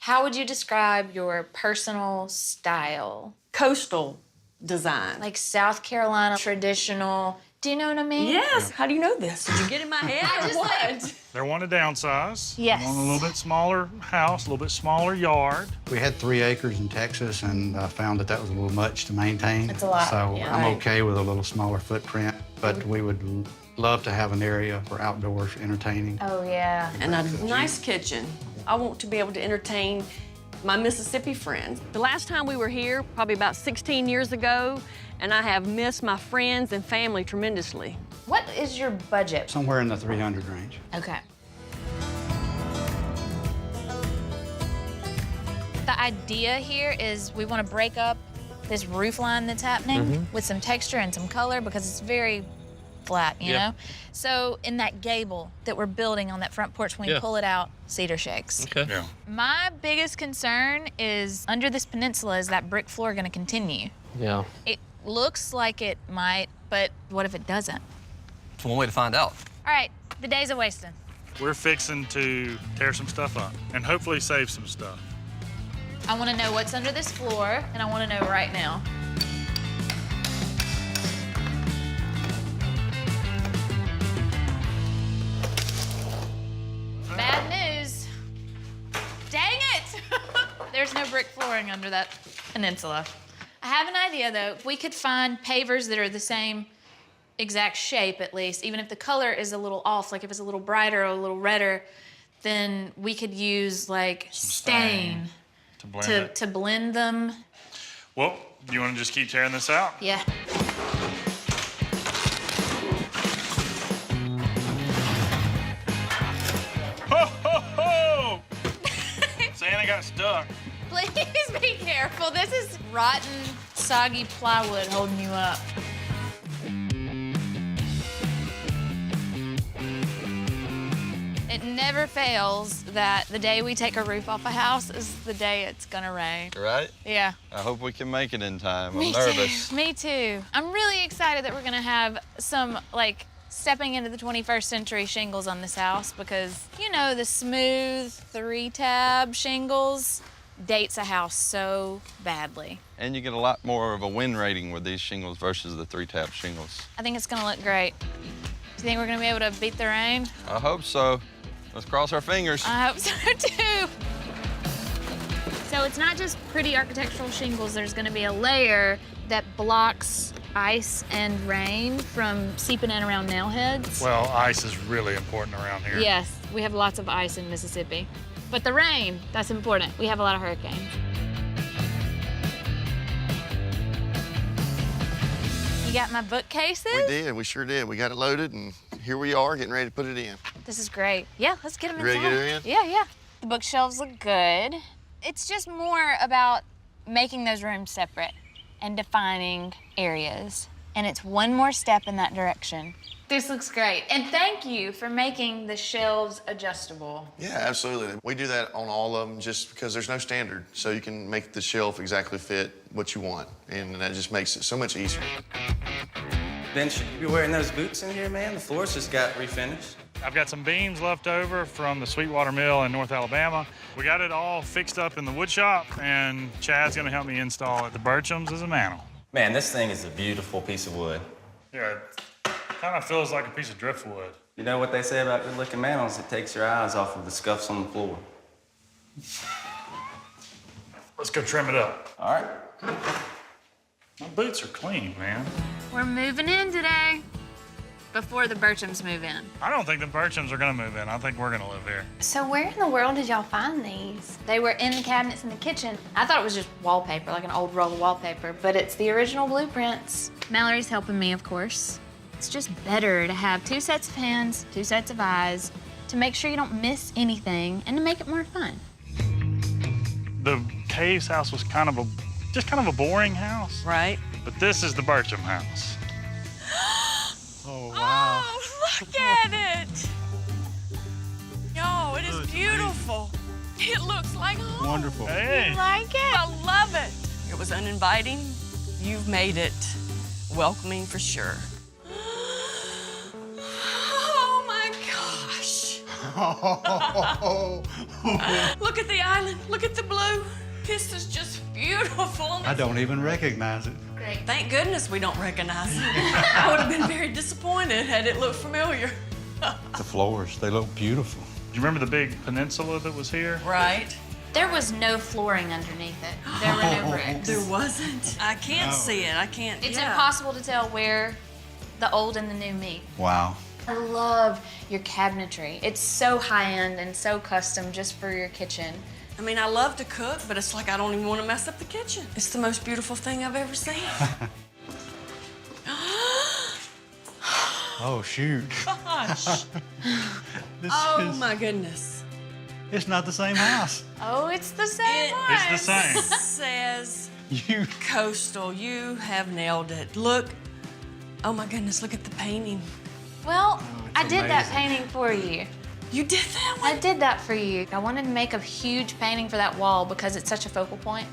How would you describe your personal style? Coastal design. Like South Carolina traditional. Do you know what I mean? Yes. How do you know this? Did you get in my head or what? They want to downsize. Yes. They want a little bit smaller house, a little bit smaller yard. We had 3 acres in Texas and found that was a little much to maintain. It's a lot, So yeah. I'm Right. okay with a little smaller footprint, but we would love to have an area for outdoors entertaining. Oh, yeah. And a nice kitchen. I want to be able to entertain my Mississippi friends. The last time we were here, probably about 16 years ago, and I have missed my friends and family tremendously. What is your budget? Somewhere in the 300 range. Okay. The idea here is we want to break up this roof line that's happening with some texture and some color because it's very flat, you know? So in that gable that we're building on that front porch, when we pull it out, cedar shakes. Okay. Yeah. My biggest concern is under this peninsula, is that brick floor going to continue? Yeah. It looks like it might, but what if it doesn't? It's one way to find out. All right, the days of wasting. We're fixing to tear some stuff up and hopefully save some stuff. I want to know what's under this floor, and I want to know right now. Bad news. Dang it! There's no brick flooring under that peninsula. I have an idea, though. If we could find pavers that are the same exact shape, at least, even if the color is a little off, like if it's a little brighter or a little redder, then we could use, like, stain To blend it. to blend them. Well, do you want to just keep tearing this out? Yeah. Ho, ho, ho! Santa got stuck. Please be careful. This is rotten, soggy plywood holding you up. It never fails that the day we take a roof off a house is the day it's gonna rain. Right? Yeah. I hope we can make it in time. I'm Me nervous. too. Me too. I'm really excited that we're gonna have some, like, stepping into the 21st century shingles on this house because, you know, the smooth 3-tab shingles dates a house so badly. And you get a lot more of a win rating with these shingles versus the 3-tap shingles. I think it's gonna look great. Do you think we're gonna be able to beat the rain? I hope so. Let's cross our fingers. I hope so too. So it's not just pretty architectural shingles, there's gonna be a layer that blocks ice and rain from seeping in around nail heads. Well, ice is really important around here. Yes, we have lots of ice in Mississippi. But the rain, that's important. We have a lot of hurricanes. You got my bookcases? We did. We sure did. We got it loaded, and here we are getting ready to put it in. This is great. Yeah, let's get them You ready inside. to get it in? Yeah, yeah. The bookshelves look good. It's just more about making those rooms separate and defining areas. And it's one more step in that direction. This looks great. And thank you for making the shelves adjustable. Yeah, absolutely. We do that on all of them just because there's no standard. So you can make the shelf exactly fit what you want. And that just makes it so much easier. Ben, should you be wearing those boots in here, man? The floors just got refinished. I've got some beams left over from the Sweetwater Mill in North Alabama. We got it all fixed up in the wood shop, and Chad's gonna help me install it. The Birchams as a mantle. Man, this thing is a beautiful piece of wood. Yeah, it kind of feels like a piece of driftwood. You know what they say about good-looking mantles? It takes your eyes off of the scuffs on the floor. Let's go trim it up. All right. My boots are clean, man. We're moving in today. Before the Birchams move in. I don't think the Birchams are gonna move in. I think we're gonna live here. So where in the world did y'all find these? They were in the cabinets in the kitchen. I thought it was just wallpaper, like an old roll of wallpaper, but it's the original blueprints. Mallory's helping me, of course. It's just better to have 2 sets of hands, 2 sets of eyes, to make sure you don't miss anything and to make it more fun. The Caves house was just kind of a boring house. Right? But this is the Bircham house. Oh, wow. Oh, look at it! Yo, it is beautiful. It looks like home. Wonderful. Hey. Like it? I love it. It was uninviting. You've made it welcoming for sure. Oh my gosh. Look at the island. Look at the blue. This is just beautiful. I don't even recognize it. Great. Thank goodness we don't recognize it. I would have been very disappointed had it looked familiar. The floors, they look beautiful. Do you remember the big peninsula that was here? Right. There was no flooring underneath it. There were no bricks. There wasn't. I can't see it. I can't. It's yeah. impossible to tell where the old and the new meet. Wow. I love your cabinetry. It's so high-end and so custom just for your kitchen. I mean, I love to cook, but it's like I don't even want to mess up the kitchen. It's the most beautiful thing I've ever seen. Oh, shoot. Gosh. This Oh is, my goodness. it's not the same house. Oh, it's the same one. It's the same. Says You, Coastal, you have nailed it. Look. Oh my goodness, look at the painting. Well, I did that amazing. painting for you. You did that one? I did that for you. I wanted to make a huge painting for that wall because it's such a focal point.